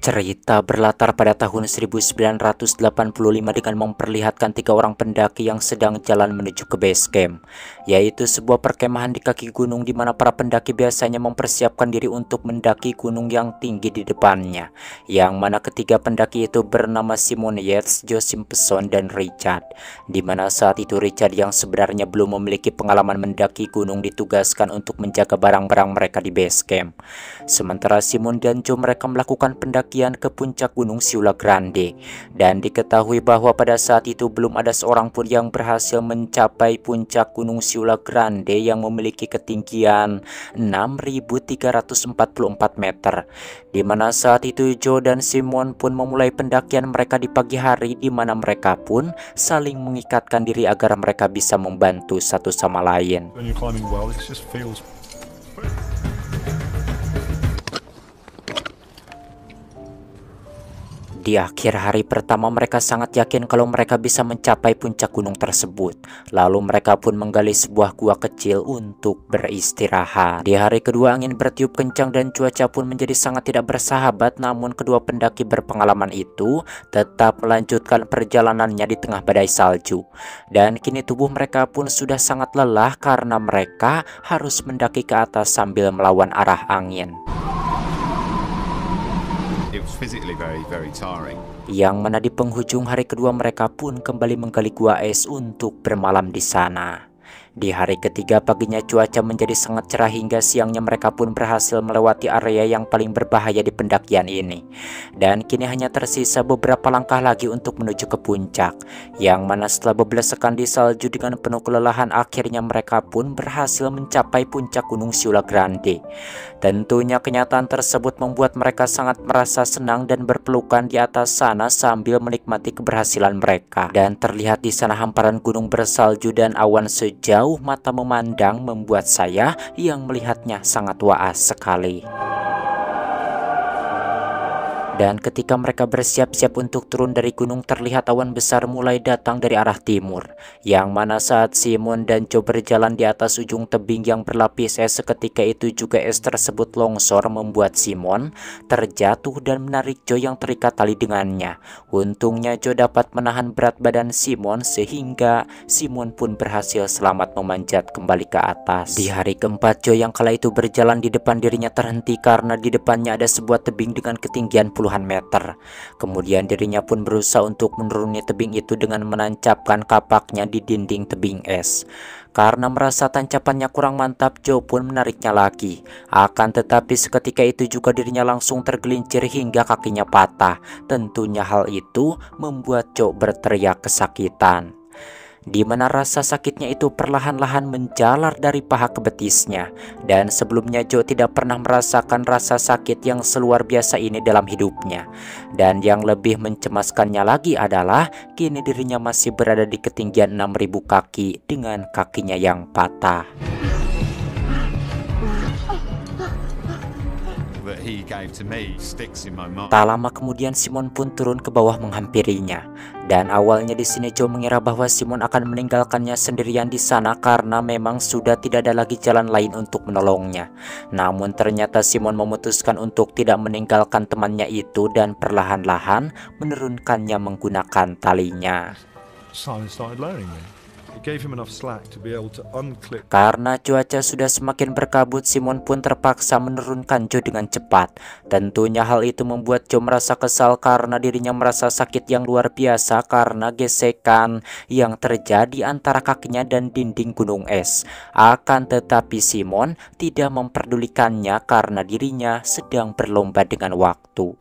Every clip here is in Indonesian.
Cerita berlatar pada tahun 1985 dengan memperlihatkan 3 orang pendaki yang sedang jalan menuju ke base camp, yaitu sebuah perkemahan di kaki gunung di mana para pendaki biasanya mempersiapkan diri untuk mendaki gunung yang tinggi di depannya, yang mana ketiga pendaki itu bernama Simon Yates, Joe Simpson, dan Richard, di mana saat itu Richard yang sebenarnya belum memiliki pengalaman mendaki gunung ditugaskan untuk menjaga barang-barang mereka di base camp. Sementara Simon dan Joe mereka melakukan pendakian ke puncak gunung Siula Grande, dan diketahui bahwa pada saat itu belum ada seorang pun yang berhasil mencapai puncak gunung Siula Grande yang memiliki ketinggian 6.344 meter, di mana saat itu Joe dan Simon pun memulai pendakian mereka di pagi hari, di mana mereka pun saling mengikatkan diri agar mereka bisa membantu satu sama lain. Di akhir hari pertama mereka sangat yakin kalau mereka bisa mencapai puncak gunung tersebut. Lalu mereka pun menggali sebuah gua kecil untuk beristirahat. Di hari kedua angin bertiup kencang dan cuaca pun menjadi sangat tidak bersahabat, namun kedua pendaki berpengalaman itu tetap melanjutkan perjalanannya di tengah badai salju. Dan kini tubuh mereka pun sudah sangat lelah karena mereka harus mendaki ke atas sambil melawan arah angin. Yang mana di penghujung hari kedua mereka pun kembali menggali gua es untuk bermalam di sana. Di hari ketiga paginya cuaca menjadi sangat cerah hingga siangnya mereka pun berhasil melewati area yang paling berbahaya di pendakian ini. Dan kini hanya tersisa beberapa langkah lagi untuk menuju ke puncak, yang mana setelah bebesekan di salju dengan penuh kelelahan akhirnya mereka pun berhasil mencapai puncak gunung Siula Grande. Tentunya kenyataan tersebut membuat mereka sangat merasa senang dan berpelukan di atas sana sambil menikmati keberhasilan mereka. Dan terlihat di sana hamparan gunung bersalju dan awan sejauh mata memandang membuat saya yang melihatnya sangat waas sekali. Dan ketika mereka bersiap-siap untuk turun dari gunung, terlihat awan besar mulai datang dari arah timur, yang mana saat Simon dan Joe berjalan di atas ujung tebing yang berlapis es, seketika itu juga es tersebut longsor membuat Simon terjatuh dan menarik Joe yang terikat tali dengannya. Untungnya Joe dapat menahan berat badan Simon sehingga Simon pun berhasil selamat memanjat kembali ke atas. Di hari keempat Joe yang kala itu berjalan di depan dirinya terhenti karena di depannya ada sebuah tebing dengan ketinggian puluhan meter. Kemudian dirinya pun berusaha untuk menuruni tebing itu dengan menancapkan kapaknya di dinding tebing es. Karena merasa tancapannya kurang mantap, Joe pun menariknya lagi. Akan tetapi seketika itu juga dirinya langsung tergelincir hingga kakinya patah. Tentunya hal itu membuat Joe berteriak kesakitan, di mana rasa sakitnya itu perlahan-lahan menjalar dari paha ke betisnya. Dan sebelumnya Joe tidak pernah merasakan rasa sakit yang seluar biasa ini dalam hidupnya. Dan yang lebih mencemaskannya lagi adalah kini dirinya masih berada di ketinggian 6.000 kaki dengan kakinya yang patah. Tak lama kemudian Simon pun turun ke bawah menghampirinya. Dan awalnya di sini Joe mengira bahwa Simon akan meninggalkannya sendirian di sana karena memang sudah tidak ada lagi jalan lain untuk menolongnya. Namun ternyata Simon memutuskan untuk tidak meninggalkan temannya itu dan perlahan-lahan menurunkannya menggunakan talinya. Karena cuaca sudah semakin berkabut, Simon pun terpaksa menurunkan Joe dengan cepat. Tentunya hal itu membuat Joe merasa kesal karena dirinya merasa sakit yang luar biasa karena gesekan yang terjadi antara kakinya dan dinding gunung es. Akan tetapi Simon tidak memperdulikannya karena dirinya sedang berlomba dengan waktu.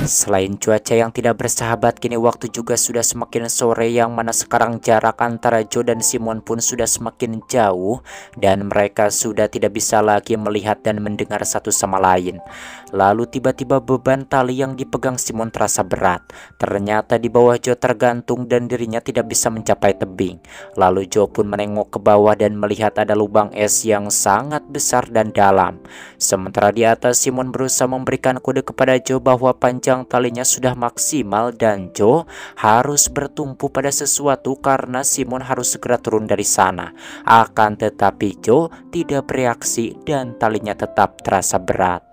Selain cuaca yang tidak bersahabat, kini waktu juga sudah semakin sore, yang mana sekarang jarak antara Joe dan Simon pun sudah semakin jauh dan mereka sudah tidak bisa lagi melihat dan mendengar satu sama lain. Lalu tiba-tiba beban tali yang dipegang Simon terasa berat. Ternyata di bawah Joe tergantung dan dirinya tidak bisa mencapai tebing. Lalu Joe pun menengok ke bawah dan melihat ada lubang es yang sangat besar dan dalam. Sementara di atas Simon berusaha memberikan kode kepada Joe bahwa panjang talinya sudah maksimal dan Joe harus bertumpu pada sesuatu karena Simon harus segera turun dari sana. Akan tetapi Joe tidak bereaksi dan talinya tetap terasa berat.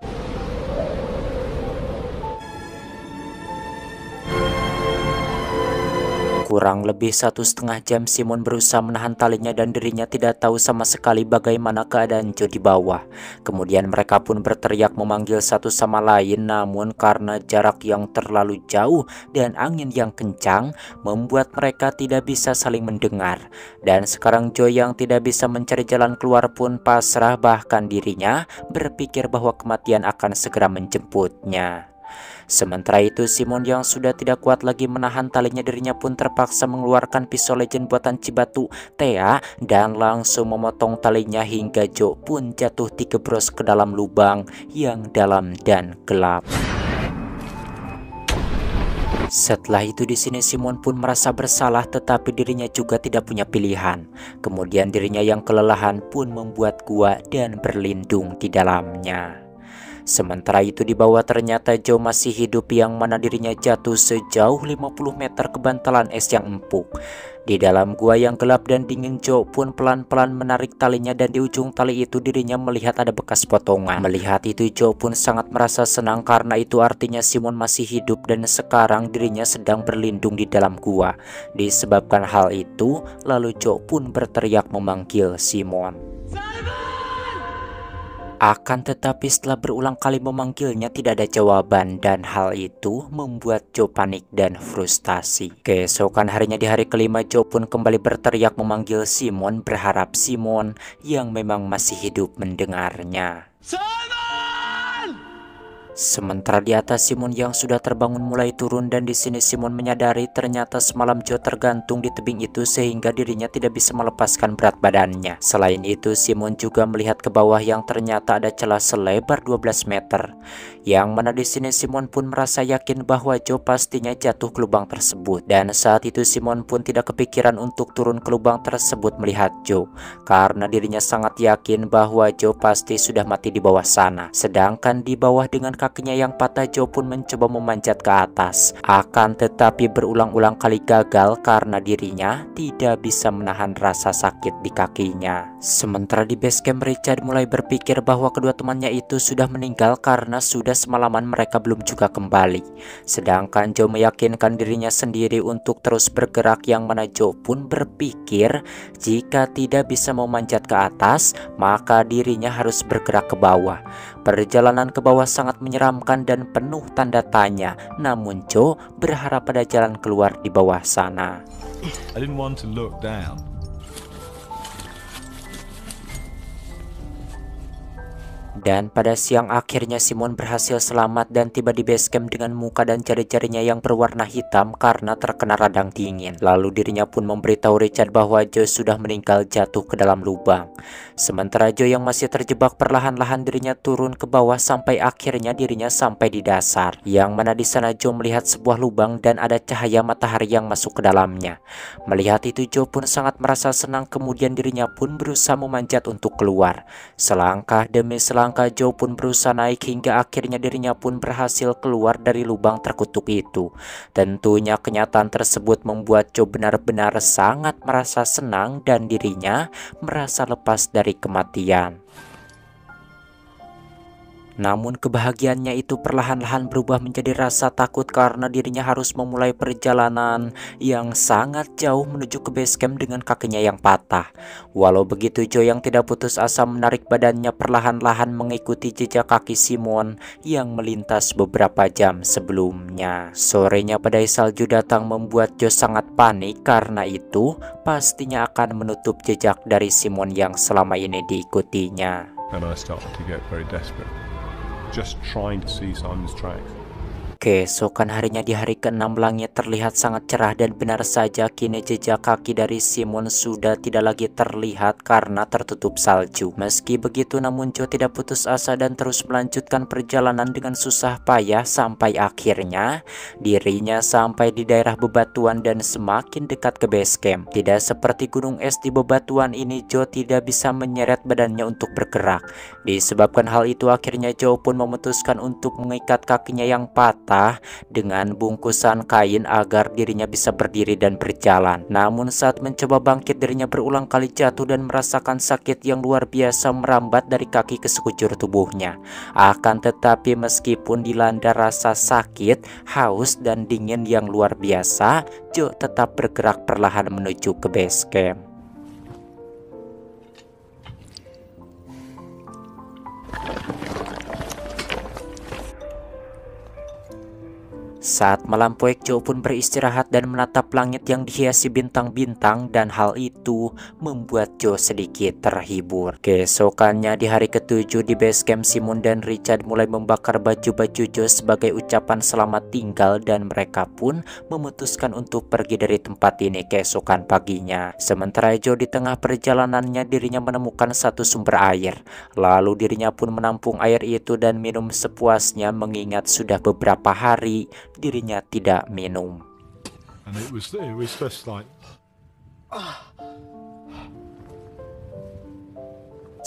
Kurang lebih 1,5 jam Simon berusaha menahan talinya dan dirinya tidak tahu sama sekali bagaimana keadaan Joe di bawah. Kemudian mereka pun berteriak memanggil satu sama lain, namun karena jarak yang terlalu jauh dan angin yang kencang membuat mereka tidak bisa saling mendengar. Dan sekarang Joe yang tidak bisa mencari jalan keluar pun pasrah, bahkan dirinya berpikir bahwa kematian akan segera menjemputnya. Sementara itu Simon yang sudah tidak kuat lagi menahan talinya, dirinya pun terpaksa mengeluarkan pisau legend buatan Cibatu Thea dan langsung memotong talinya hingga Joe pun jatuh digebros ke dalam lubang yang dalam dan gelap. Setelah itu di sini Simon pun merasa bersalah, tetapi dirinya juga tidak punya pilihan. Kemudian dirinya yang kelelahan pun membuat gua dan berlindung di dalamnya. Sementara itu di bawah ternyata Joe masih hidup, yang mana dirinya jatuh sejauh 50 meter ke bantalan es yang empuk. Di dalam gua yang gelap dan dingin, Joe pun pelan-pelan menarik talinya dan di ujung tali itu dirinya melihat ada bekas potongan. Melihat itu Joe pun sangat merasa senang karena itu artinya Simon masih hidup dan sekarang dirinya sedang berlindung di dalam gua. Disebabkan hal itu, lalu Joe pun berteriak memanggil Simon. Akan tetapi setelah berulang kali memanggilnya tidak ada jawaban, dan hal itu membuat Joe panik dan frustasi. Keesokan harinya di hari kelima Joe pun kembali berteriak memanggil Simon, berharap Simon yang memang masih hidup mendengarnya. Sementara di atas Simon yang sudah terbangun mulai turun, dan di sini Simon menyadari ternyata semalam Joe tergantung di tebing itu sehingga dirinya tidak bisa melepaskan berat badannya. Selain itu Simon juga melihat ke bawah yang ternyata ada celah selebar 12 meter. Yang mana di sini Simon pun merasa yakin bahwa Joe pastinya jatuh ke lubang tersebut. Dan saat itu Simon pun tidak kepikiran untuk turun ke lubang tersebut melihat Joe, karena dirinya sangat yakin bahwa Joe pasti sudah mati di bawah sana. Sedangkan di bawah dengan kakinya yang patah, Joe pun mencoba memanjat ke atas. Akan tetapi berulang-ulang kali gagal karena dirinya tidak bisa menahan rasa sakit di kakinya. Sementara di base camp Richard mulai berpikir bahwa kedua temannya itu sudah meninggal karena sudah semalaman mereka belum juga kembali. Sedangkan Joe meyakinkan dirinya sendiri untuk terus bergerak, yang mana Joe pun berpikir jika tidak bisa memanjat ke atas maka dirinya harus bergerak ke bawah. Perjalanan ke bawah sangat menyeramkan dan penuh tanda tanya, namun Joe berharap pada jalan keluar di bawah sana. I didn't want to look down. Dan pada siang akhirnya Simon berhasil selamat dan tiba di base camp dengan muka dan jari-jarinya yang berwarna hitam karena terkena radang dingin. Lalu dirinya pun memberitahu Richard bahwa Joe sudah meninggal jatuh ke dalam lubang. Sementara Joe yang masih terjebak, perlahan-lahan dirinya turun ke bawah sampai akhirnya dirinya sampai di dasar. Yang mana di sana Joe melihat sebuah lubang dan ada cahaya matahari yang masuk ke dalamnya. Melihat itu Joe pun sangat merasa senang, kemudian dirinya pun berusaha memanjat untuk keluar. Selangkah demi selangkah Joe pun berusaha naik hingga akhirnya dirinya pun berhasil keluar dari lubang terkutuk itu. Tentunya kenyataan tersebut membuat Joe benar-benar sangat merasa senang dan dirinya merasa lepas dari kematian. Namun kebahagiaannya itu perlahan-lahan berubah menjadi rasa takut karena dirinya harus memulai perjalanan yang sangat jauh menuju ke base camp dengan kakinya yang patah. Walau begitu Joe yang tidak putus asa menarik badannya perlahan-lahan mengikuti jejak kaki Simon yang melintas beberapa jam sebelumnya. Sorenya badai salju datang membuat Joe sangat panik, karena itu pastinya akan menutup jejak dari Simon yang selama ini diikutinya. And I started to get very desperate. Just trying to see Simon's tracks. Keesokan harinya di hari ke-6 langit terlihat sangat cerah dan benar saja kini jejak kaki dari Simon sudah tidak lagi terlihat karena tertutup salju. Meski begitu namun Joe tidak putus asa dan terus melanjutkan perjalanan dengan susah payah sampai akhirnya dirinya sampai di daerah bebatuan dan semakin dekat ke base camp. Tidak seperti gunung es di bebatuan ini, Joe tidak bisa menyeret badannya untuk bergerak. Disebabkan hal itu akhirnya Joe pun memutuskan untuk mengikat kakinya yang patah patah dengan bungkusan kain agar dirinya bisa berdiri dan berjalan. Namun saat mencoba bangkit, dirinya berulang kali jatuh dan merasakan sakit yang luar biasa merambat dari kaki ke sekujur tubuhnya. Akan tetapi meskipun dilanda rasa sakit, haus dan dingin yang luar biasa, Joe tetap bergerak perlahan menuju ke base camp. Saat malam poek, Joe pun beristirahat dan menatap langit yang dihiasi bintang-bintang, dan hal itu membuat Joe sedikit terhibur. Keesokannya di hari ketujuh di base camp, Simon dan Richard mulai membakar baju-baju Joe sebagai ucapan selamat tinggal, dan mereka pun memutuskan untuk pergi dari tempat ini keesokan paginya. Sementara Joe di tengah perjalanannya, dirinya menemukan satu sumber air. Lalu dirinya pun menampung air itu dan minum sepuasnya, mengingat sudah beberapa hari dirinya tidak minum. And it was just like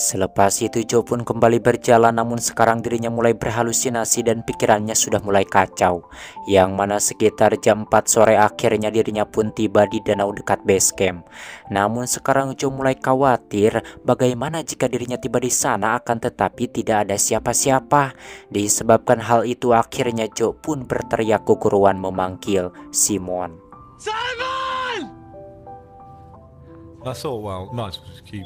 Selepas itu Joe pun kembali berjalan, namun sekarang dirinya mulai berhalusinasi dan pikirannya sudah mulai kacau. Yang mana sekitar jam 4 sore akhirnya dirinya pun tiba di danau dekat base camp. Namun sekarang Joe mulai khawatir bagaimana jika dirinya tiba di sana akan tetapi tidak ada siapa-siapa. Disebabkan hal itu akhirnya Joe pun berteriak keguruan memanggil Simon.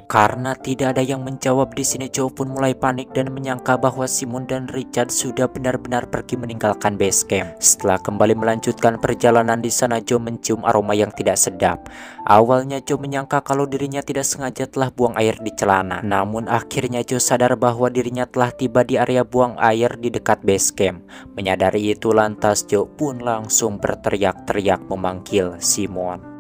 Karena tidak ada yang menjawab di sini, Joe pun mulai panik dan menyangka bahwa Simon dan Richard sudah benar-benar pergi meninggalkan base camp. Setelah kembali melanjutkan perjalanan di sana, Joe mencium aroma yang tidak sedap. Awalnya Joe menyangka kalau dirinya tidak sengaja telah buang air di celana. Namun akhirnya Joe sadar bahwa dirinya telah tiba di area buang air di dekat base camp. Menyadari itu lantas Joe pun langsung berteriak-teriak memanggil Simon.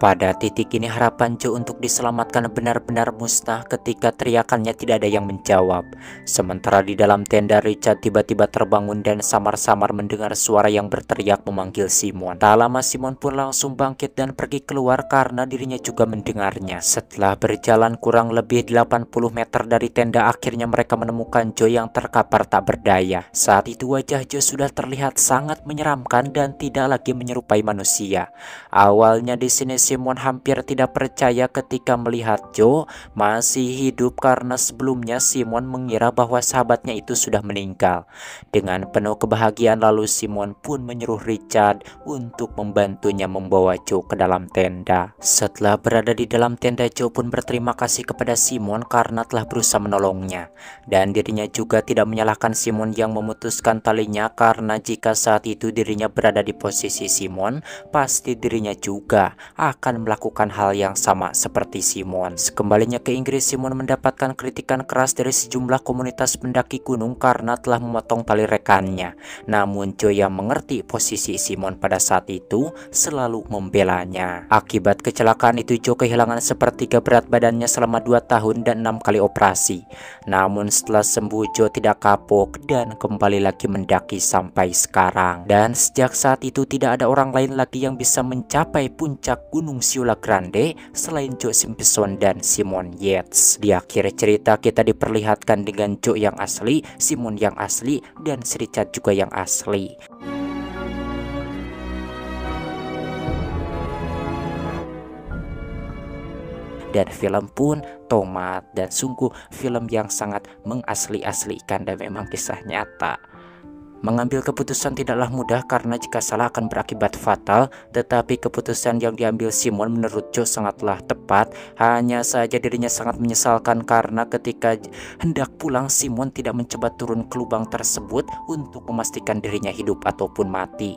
Pada titik ini harapan Joe untuk diselamatkan benar-benar musnah ketika teriakannya tidak ada yang menjawab. Sementara di dalam tenda, Richard tiba-tiba terbangun dan samar-samar mendengar suara yang berteriak memanggil Simon. Tak lama Simon pun langsung bangkit dan pergi keluar karena dirinya juga mendengarnya. Setelah berjalan kurang lebih 80 meter dari tenda, akhirnya mereka menemukan Joe yang terkapar tak berdaya. Saat itu wajah Joe sudah terlihat sangat menyeramkan dan tidak lagi menyerupai manusia. Awalnya di sini Simon hampir tidak percaya ketika melihat Joe masih hidup karena sebelumnya Simon mengira bahwa sahabatnya itu sudah meninggal. Dengan penuh kebahagiaan lalu Simon pun menyuruh Richard untuk membantunya membawa Joe ke dalam tenda. Setelah berada di dalam tenda, Joe pun berterima kasih kepada Simon karena telah berusaha menolongnya. Dan dirinya juga tidak menyalahkan Simon yang memutuskan talinya, karena jika saat itu dirinya berada di posisi Simon, pasti dirinya juga akan melakukan hal yang sama seperti Simon. Sekembalinya ke Inggris, Simon mendapatkan kritikan keras dari sejumlah komunitas pendaki gunung karena telah memotong tali rekannya. Namun Joe yang mengerti posisi Simon pada saat itu selalu membelanya. Akibat kecelakaan itu Joe kehilangan sepertiga berat badannya selama 2 tahun dan 6 kali operasi. Namun setelah sembuh Joe tidak kapok dan kembali lagi mendaki sampai sekarang. Dan sejak saat itu tidak ada orang lain lagi yang bisa mencapai puncak Gunung Siula Grande selain Joe Simpson dan Simon Yates. Di akhir cerita kita diperlihatkan dengan Joe yang asli, Simon yang asli, dan Richard juga yang asli. Dan film pun tomat, dan sungguh film yang sangat mengasli-aslikan dan memang kisah nyata. Mengambil keputusan tidaklah mudah karena jika salah akan berakibat fatal, tetapi keputusan yang diambil Simon menurut Joe sangatlah tepat. Hanya saja dirinya sangat menyesalkan karena ketika hendak pulang Simon tidak mencoba turun ke lubang tersebut untuk memastikan dirinya hidup ataupun mati.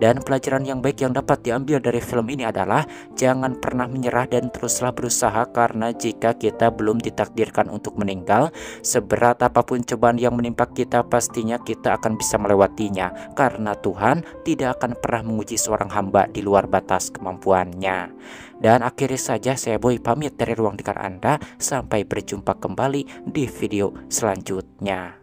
Dan pelajaran yang baik yang dapat diambil dari film ini adalah jangan pernah menyerah dan teruslah berusaha, karena jika kita belum ditakdirkan untuk meninggal, seberat apapun cobaan yang menimpa kita pastinya kita akan bisa melewatinya, karena Tuhan tidak akan pernah menguji seorang hamba di luar batas kemampuannya. Dan akhirnya saja saya Boy pamit dari ruang dengar Anda, sampai berjumpa kembali di video selanjutnya.